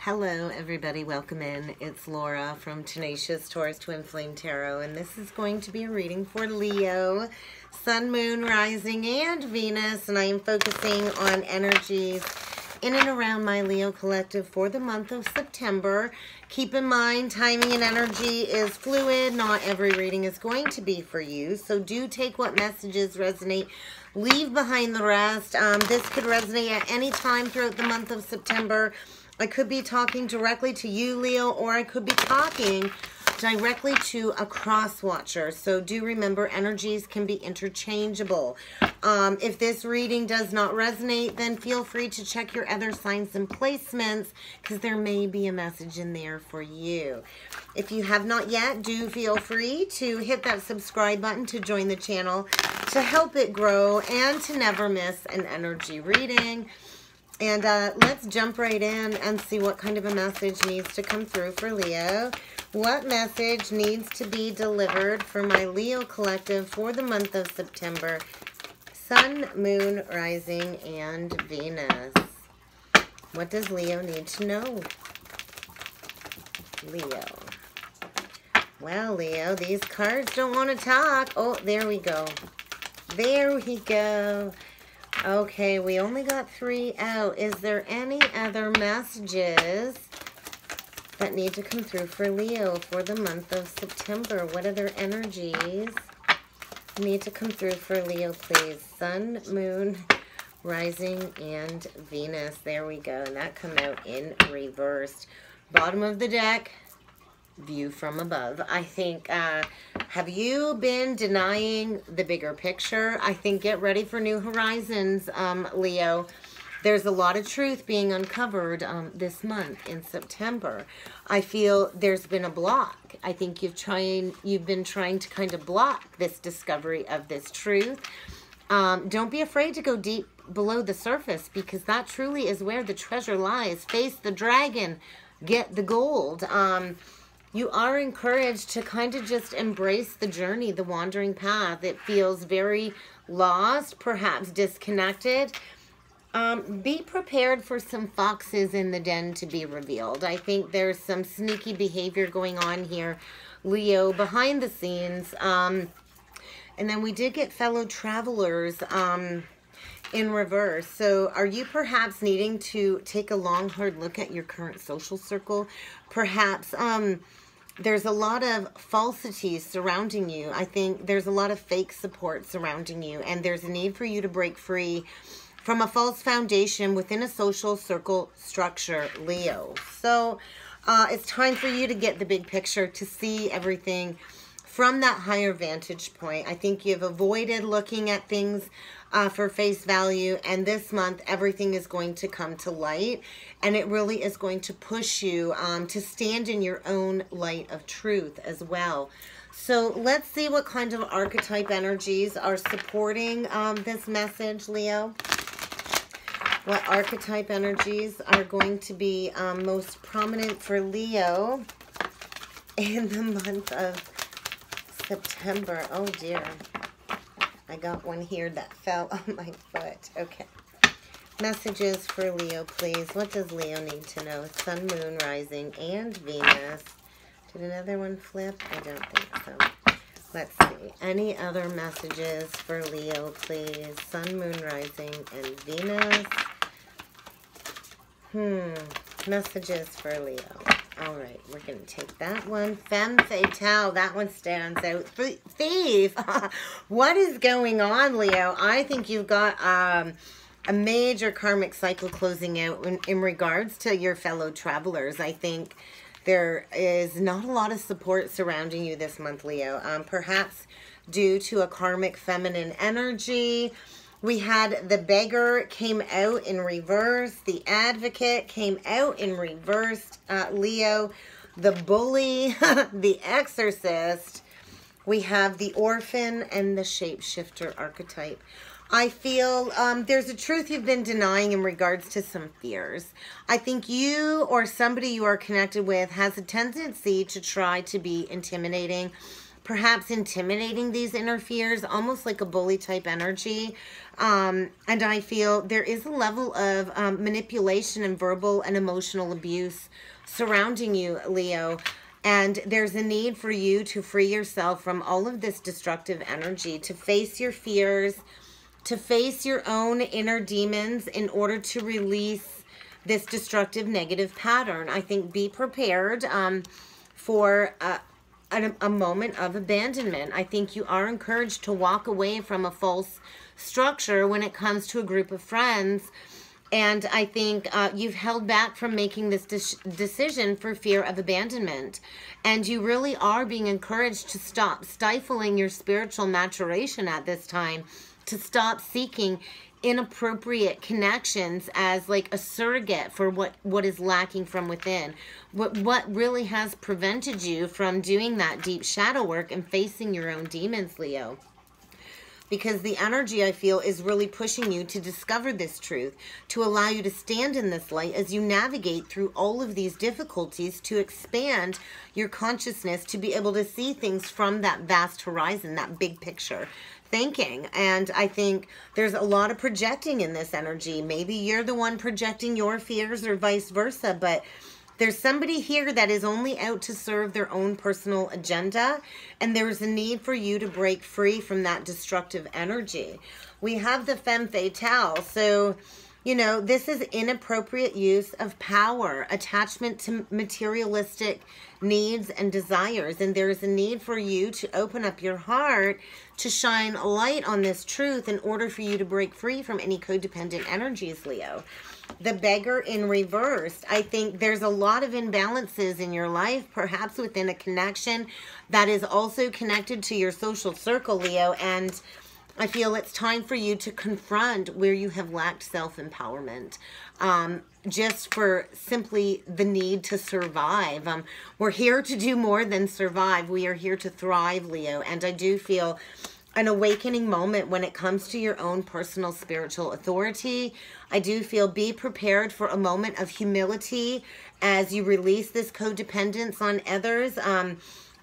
Hello everybody, welcome in. It's Laura from Tenacious Taurus Twin Flame Tarot, and this is going to be a reading for Leo, Sun, Moon, Rising, and Venus, and I am focusing on energies in and around my Leo collective for the month of September. Keep in mind, timing and energy is fluid. Not every reading is going to be for you, so do take what messages resonate. Leave behind the rest. This could resonate at any time throughout the month of September. I could be talking directly to you, Leo, or I could be talking directly to a cross-watcher. So do remember, energies can be interchangeable. If this reading does not resonate, then feel free to check your other signs and placements, because there may be a message in there for you. If you have not yet, do feel free to hit that subscribe button to join the channel to help it grow and to never miss an energy reading. And let's jump right in and see what kind of a message needs to come through for Leo. What message needs to be delivered for my Leo collective for the month of September? Sun, Moon, Rising, and Venus. What does Leo need to know? Leo. Well, Leo, these cards don't want to talk. Oh, there we go. There we go. Okay, we only got 3 out. Is there any other messages that need to come through for Leo for the month of September? What other energies need to come through for Leo, please? Sun, Moon, Rising, and Venus. There we go. And that come out in reversed. Bottom of the deck, view from above. I think, have you been denying the bigger picture? I think get ready for new horizons, Leo. There's a lot of truth being uncovered this month in September. I feel there's been a block. I think you've been trying to kind of block this discovery of this truth. Don't be afraid to go deep below the surface, because that truly is where the treasure lies. Face the dragon, get the gold. You are encouraged to kind of just embrace the journey, the wandering path. It feels very lost, perhaps disconnected. Be prepared for some foxes in the den to be revealed. I think there's some sneaky behavior going on here, Leo, behind the scenes. And then we did get fellow travelers in reverse. So are you perhaps needing to take a long, hard look at your current social circle? Perhaps there's a lot of falsities surrounding you. I think there's a lot of fake support surrounding you, and there's a need for you to break free from a false foundation within a social circle structure, Leo. So it's time for you to get the big picture, to see everything from that higher vantage point. I think you've avoided looking at things for face value, and this month everything is going to come to light, and it really is going to push you to stand in your own light of truth as well. So let's see what kind of archetype energies are supporting this message, Leo. What archetype energies are going to be most prominent for Leo in the month of September? Oh dear. I got one here that fell on my foot. Okay. Messages for Leo, please. What does Leo need to know? Sun, Moon, Rising, and Venus. Did another one flip? I don't think so. Let's see. Any other messages for Leo, please? Sun, Moon, Rising, and Venus. Messages for Leo. All right, we're going to take that one. Femme fatale, that one stands out. Thief, what is going on, Leo? I think you've got a major karmic cycle closing out in regards to your fellow travelers. I think there is not a lot of support surrounding you this month, Leo. Perhaps due to a karmic feminine energy. We had the beggar came out in reverse. The advocate came out in reverse, Leo. The bully, the exorcist. We have the orphan and the shapeshifter archetype. I feel there's a truth you've been denying in regards to some fears. I think you or somebody you are connected with has a tendency to try to be intimidating perhaps intimidating these inner fears, almost like a bully type energy. And I feel there is a level of manipulation and verbal and emotional abuse surrounding you, Leo. And there's a need for you to free yourself from all of this destructive energy, to face your fears, to face your own inner demons in order to release this destructive negative pattern. I think be prepared for a moment of abandonment. I think you are encouraged to walk away from a false structure when it comes to a group of friends. And I think you've held back from making this decision for fear of abandonment. And you really are being encouraged to stop stifling your spiritual maturation at this time, to stop seeking inappropriate connections as like a surrogate for what is lacking from within. What really has prevented you from doing that deep shadow work and facing your own demons, Leo. Because the energy, I feel, is really pushing you to discover this truth, to allow you to stand in this light as you navigate through all of these difficulties, to expand your consciousness, to be able to see things from that vast horizon, that big picture thinking. And I think there's a lot of projecting in this energy. Maybe you're the one projecting your fears or vice versa, but there's somebody here that is only out to serve their own personal agenda, and there's a need for you to break free from that destructive energy. We have the femme fatale, so, you know, this is inappropriate use of power, attachment to materialistic needs and desires, and there's a need for you to open up your heart to shine a light on this truth in order for you to break free from any codependent energies, Leo. The beggar in reverse. I think there's a lot of imbalances in your life, perhaps within a connection that is also connected to your social circle, Leo. And I feel it's time for you to confront where you have lacked self-empowerment, just for simply the need to survive. We're here to do more than survive. We are here to thrive, Leo. And I do feel an awakening moment when it comes to your own personal spiritual authority. I do feel be prepared for a moment of humility as you release this codependence on others.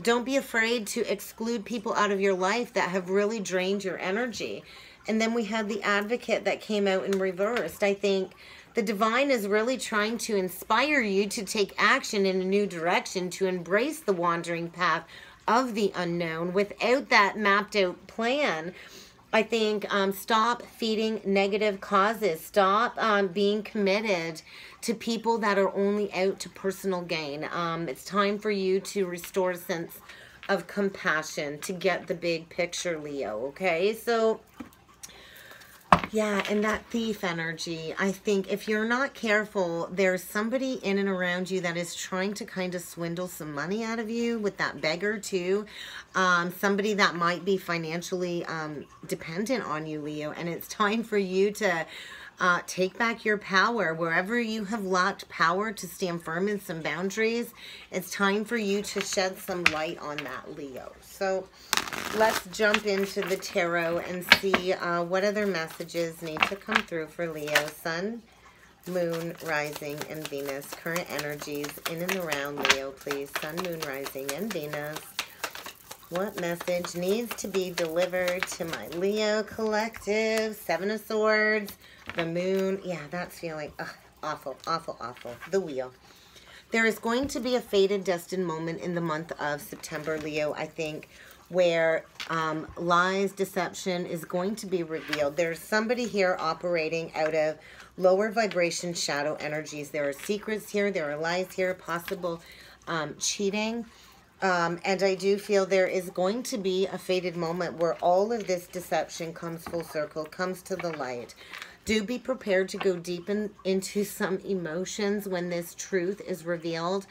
Don't be afraid to exclude people out of your life that have really drained your energy. And then we have the Advocate that came out in reversed. I think the divine is really trying to inspire you to take action in a new direction, to embrace the wandering path of the unknown without that mapped out plan. I think stop feeding negative causes. Stop being committed to people that are only out to personal gain. It's time for you to restore a sense of compassion, to get the big picture, Leo, okay? So, yeah, and that thief energy, I think if you're not careful, there's somebody in and around you that is trying to kind of swindle some money out of you with that beggar too. Somebody that might be financially dependent on you, Leo. And it's time for you to take back your power. Wherever you have lacked power to stand firm in some boundaries, it's time for you to shed some light on that, Leo. So let's jump into the tarot and see what other messages need to come through for Leo. Sun, Moon, Rising, and Venus. Current energies in and around Leo, please. Sun, Moon, Rising, and Venus. What message needs to be delivered to my Leo collective? Seven of Swords, the Moon. Yeah, that's feeling awful, awful, awful. The Wheel. There is going to be a fated, destined moment in the month of September, Leo, I think, where lies, deception is going to be revealed. There's somebody here operating out of lower vibration shadow energies. There are secrets here. There are lies here, possible cheating. And I do feel there is going to be a fated moment where all of this deception comes full circle, comes to the light. Do be prepared to go deep into some emotions when this truth is revealed.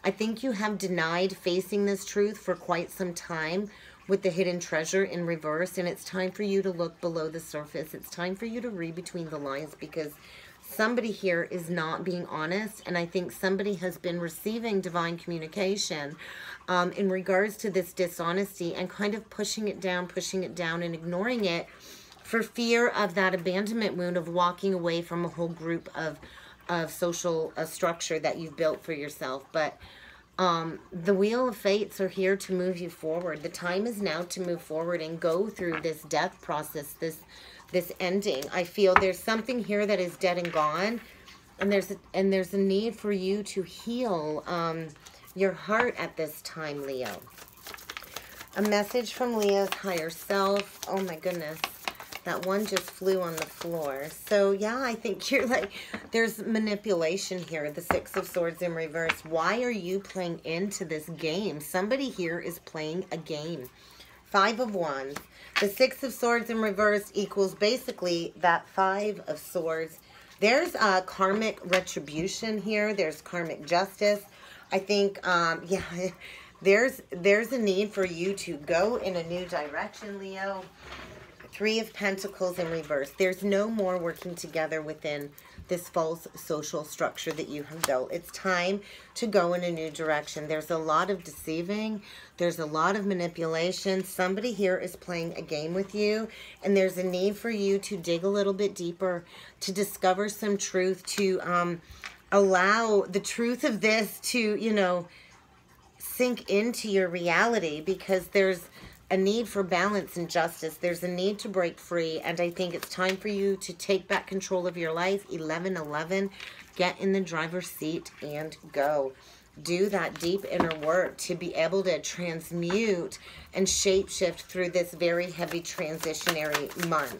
I think you have denied facing this truth for quite some time with the hidden treasure in reverse, and it's time for you to look below the surface. It's time for you to read between the lines, because somebody here is not being honest, and I think somebody has been receiving divine communication in regards to this dishonesty and kind of pushing it down and ignoring it for fear of that abandonment wound of walking away from a whole group of social structure that you've built for yourself. But The Wheel of Fates are here to move you forward. The time is now to move forward and go through this death process, this ending. I feel there's something here that is dead and gone, and there's a need for you to heal your heart at this time, Leo. A message from Leo's higher self. Oh my goodness. That one just flew on the floor. So yeah, I think you're like, there's manipulation here. The Six of Swords in reverse. Why are you playing into this game? Somebody here is playing a game. Five of Wands. The Six of Swords in reverse equals basically that Five of Swords. There's a karmic retribution here. There's karmic justice. I think, yeah, there's a need for you to go in a new direction, Leo. Three of Pentacles in reverse. There's no more working together within this false social structure that you have built. It's time to go in a new direction. There's a lot of deceiving. There's a lot of manipulation. Somebody here is playing a game with you, and there's a need for you to dig a little bit deeper, to discover some truth, to allow the truth of this to, you know, sink into your reality, because there's a need for balance and justice. There's a need to break free, and I think it's time for you to take back control of your life. 11-11, get in the driver's seat and go. Do that deep inner work to be able to transmute and shapeshift through this very heavy transitionary month.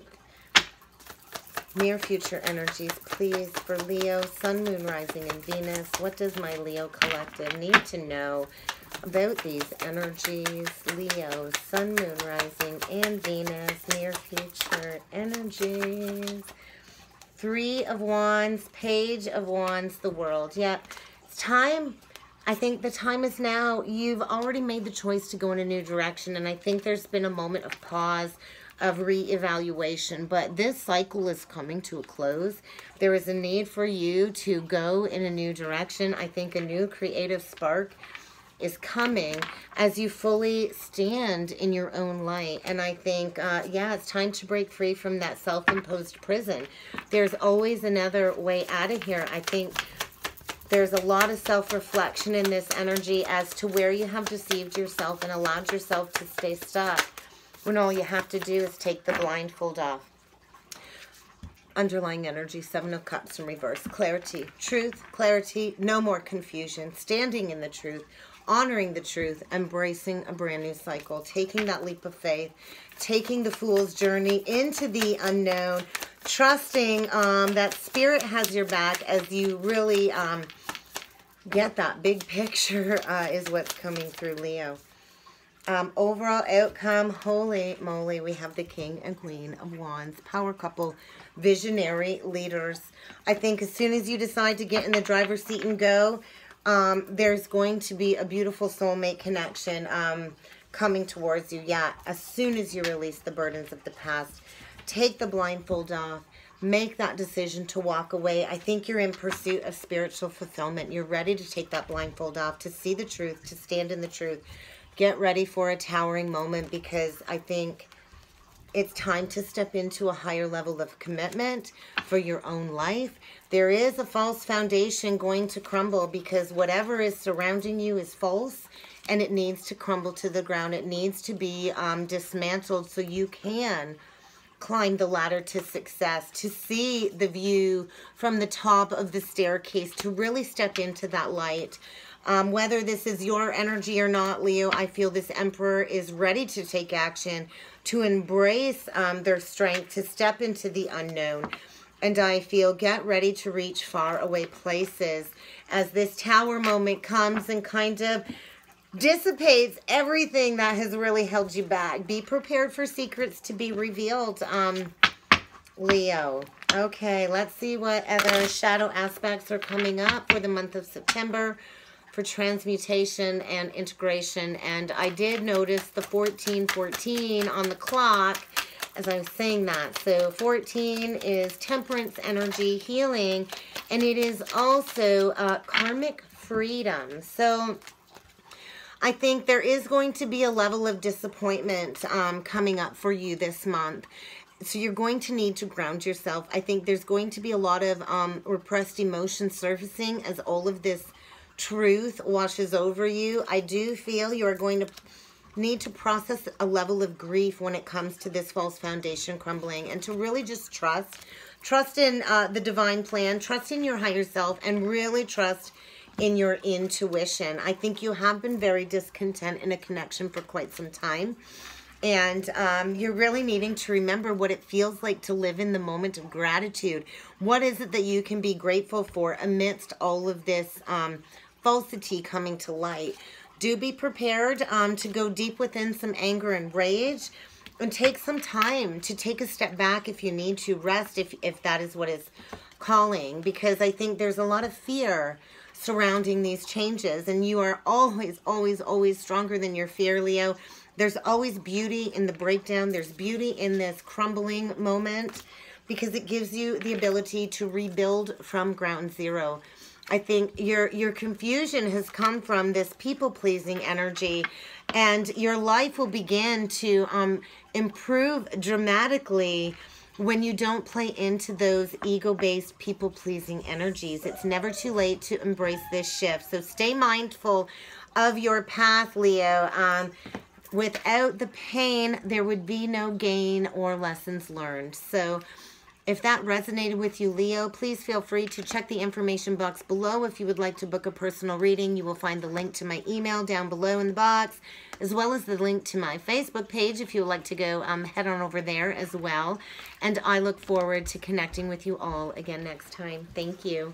Near future energies, please, for Leo, Sun, Moon, Rising, and Venus. What does my Leo collective need to know about these energies? Leo, Sun, Moon, Rising, and Venus. Near future energies. Three of Wands, Page of Wands, the World. Yep, it's time. I think the time is now. You've already made the choice to go in a new direction, and I think there's been a moment of pause, of reevaluation, but this cycle is coming to a close. There is a need for you to go in a new direction. I think a new creative spark is coming as you fully stand in your own light. And I think, yeah, it's time to break free from that self-imposed prison. There's always another way out of here. I think there's a lot of self-reflection in this energy as to where you have deceived yourself and allowed yourself to stay stuck, when all you have to do is take the blindfold off. Underlying energy, Seven of Cups in reverse. Clarity, truth, clarity, no more confusion. Standing in the truth, honoring the truth, embracing a brand new cycle. Taking that leap of faith, taking the fool's journey into the unknown. Trusting that spirit has your back as you really get that big picture is what's coming through, Leo. Overall outcome, holy moly, we have the King and Queen of Wands, power couple, visionary leaders. I think as soon as you decide to get in the driver's seat and go, there's going to be a beautiful soulmate connection coming towards you. Yeah, as soon as you release the burdens of the past, take the blindfold off, make that decision to walk away. I think you're in pursuit of spiritual fulfillment. You're ready to take that blindfold off, to see the truth, to stand in the truth. Get ready for a towering moment, because I think it's time to step into a higher level of commitment for your own life. There is a false foundation going to crumble, because whatever is surrounding you is false, and it needs to crumble to the ground. It needs to be dismantled so you can climb the ladder to success, to see the view from the top of the staircase, to really step into that light. Whether this is your energy or not, Leo, I feel this Emperor is ready to take action, to embrace their strength, to step into the unknown. And I feel get ready to reach far away places as this Tower moment comes and kind of dissipates everything that has really held you back. Be prepared for secrets to be revealed, Leo. Okay, let's see what other shadow aspects are coming up for the month of September for transmutation and integration. And I did notice the 1414 on the clock as I was saying that. So 14 is temperance energy, healing, and it is also karmic freedom. So I think there is going to be a level of disappointment coming up for you this month. So you're going to need to ground yourself. I think there's going to be a lot of repressed emotion surfacing as all of this truth washes over you. I do feel you are going to need to process a level of grief when it comes to this false foundation crumbling, and to really just trust in the divine plan, trust in your higher self, and really trust in your intuition. I think you have been very discontent in a connection for quite some time, and you're really needing to remember what it feels like to live in the moment of gratitude. What is it that you can be grateful for amidst all of this falsity coming to light? Do be prepared to go deep within some anger and rage, and take some time to take a step back if you need to, rest if that is what is calling, because I think there's a lot of fear surrounding these changes, and you are always, always, always stronger than your fear, Leo. There's always beauty in the breakdown. There's beauty in this crumbling moment, because it gives you the ability to rebuild from ground zero. I think your confusion has come from this people-pleasing energy, and your life will begin to improve dramatically when you don't play into those ego-based people-pleasing energies. It's never too late to embrace this shift. So stay mindful of your path, Leo. Without the pain, there would be no gain or lessons learned. So if that resonated with you, Leo, please feel free to check the information box below. If you would like to book a personal reading, you will find the link to my email down below in the box, as well as the link to my Facebook page if you would like to go head on over there as well. And I look forward to connecting with you all again next time. Thank you.